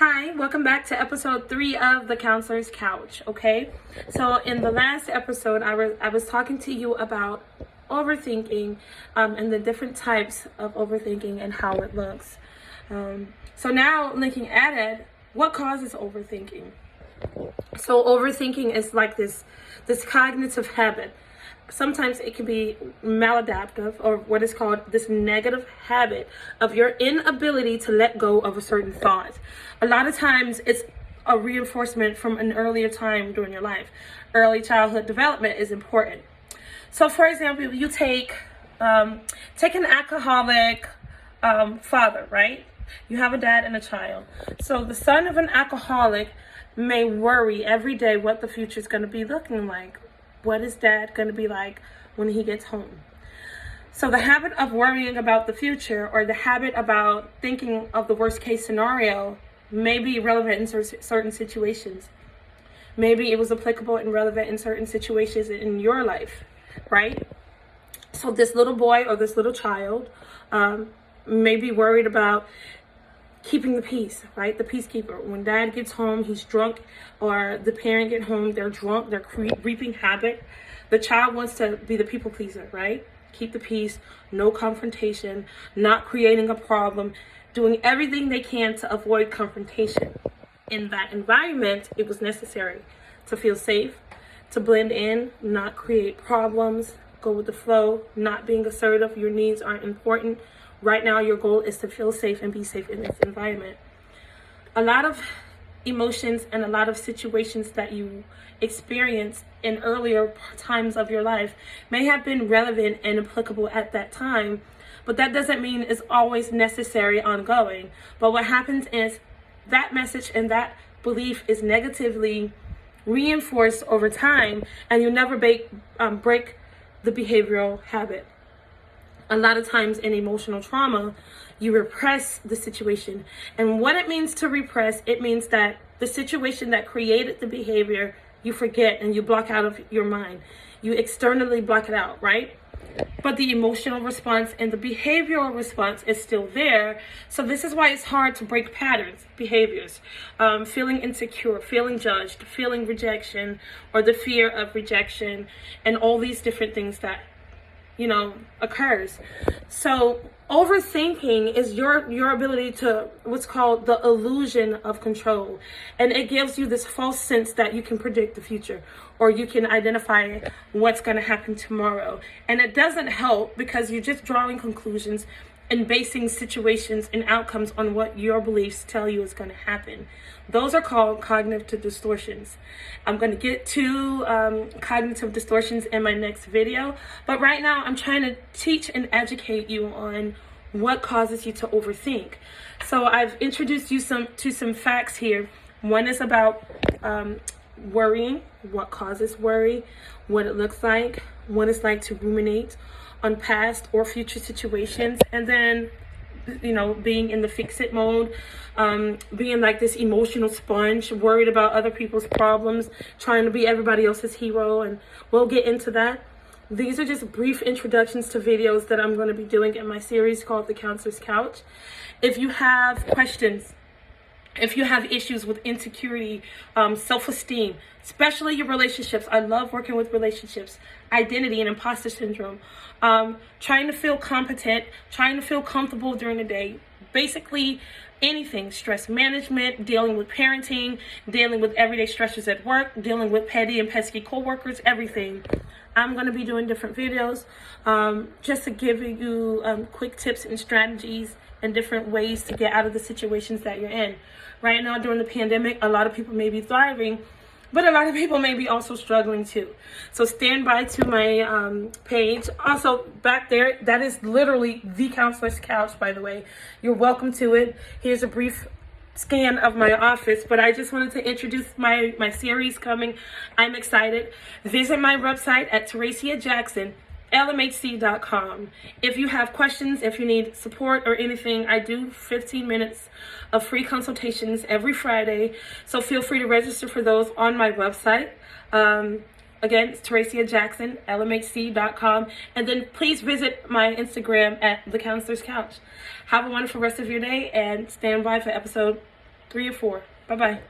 Hi, welcome back to episode 3 of The Counselor's Couch, okay? So in the last episode, I was talking to you about overthinking and the different types of overthinking and how it looks. So now looking at it, what causes overthinking? So overthinking is like this cognitive habit. Sometimes it can be maladaptive, or what is called this negative habit of your inability to let go of a certain thought. A lot of times it's a reinforcement from an earlier time during your life. Early childhood development is important. So for example, you take an alcoholic father, right? You have a dad and a child. So the son of an alcoholic may worry every day what the future is going to be looking like. What is dad going to be like when he gets home? So the habit of worrying about the future, or the habit about thinking of the worst case scenario, may be relevant in certain situations. Maybe it was applicable and relevant in certain situations in your life, right? So this little boy or this little child may be worried about keeping the peace, right? The peacekeeper. When dad gets home, he's drunk, or the parent get home, they're drunk, they're reaping havoc. The child wants to be the people pleaser, right? Keep the peace, no confrontation, not creating a problem, doing everything they can to avoid confrontation. In that environment, it was necessary to feel safe, to blend in, not create problems, go with the flow, not being assertive. Your needs aren't important. Right now, your goal is to feel safe and be safe in this environment. A lot of emotions and a lot of situations that you experienced in earlier times of your life may have been relevant and applicable at that time, but that doesn't mean it's always necessary ongoing. But what happens is that message and that belief is negatively reinforced over time, and you never break the behavioral habit. A lot of times in emotional trauma, you repress the situation. And what it means to repress, it means that the situation that created the behavior, you forget and you block out of your mind. You externally block it out, right? But the emotional response and the behavioral response is still there. So this is why it's hard to break patterns, behaviors, feeling insecure, feeling judged, feeling rejection, or the fear of rejection, and all these different things that occurs. So overthinking is your ability to what's called the illusion of control, and it gives you this false sense that you can predict the future, or you can identify what's going to happen tomorrow. And it doesn't help, because you're just drawing conclusions and basing situations and outcomes on what your beliefs tell you is going to happen. Those are called cognitive distortions. I'm going to get to cognitive distortions in my next video, but right now I'm trying to teach and educate you on what causes you to overthink. So I've introduced you to some facts here. One is about worrying, what causes worry, what it looks like, what it's like to ruminate on past or future situations, and then being in the fix-it mode, being like this emotional sponge, worried about other people's problems, trying to be everybody else's hero, and we'll get into that. These are just brief introductions to videos that I'm going to be doing in my series called The Counselor's Couch. If you have questions, if you have issues with insecurity, self-esteem, especially your relationships, I love working with relationships, identity and imposter syndrome, trying to feel competent, trying to feel comfortable during the day, basically anything, stress management, dealing with parenting, dealing with everyday stressors at work, dealing with petty and pesky coworkers, everything. I'm going to be doing different videos just to give you quick tips and strategies and different ways to get out of the situations that you're in. Right now, during the pandemic, a lot of people may be thriving, but a lot of people may be also struggling too. So stand by to my page. Also, back there, that is literally The Counselor's Couch, by the way. You're welcome to it. Here's a brief scan of my office, but I just wanted to introduce my series coming. I'm excited. Visit my website at Teracia Jackson, lmhc.com. If you have questions, if you need support or anything, I do 15 minutes of free consultations every Friday, so feel free to register for those on my website. Again, it's Teracia Jackson, lmhc.com. And then please visit my Instagram at The Counselor's Couch. Have a wonderful rest of your day, and stand by for episode 3 or 4. Bye bye.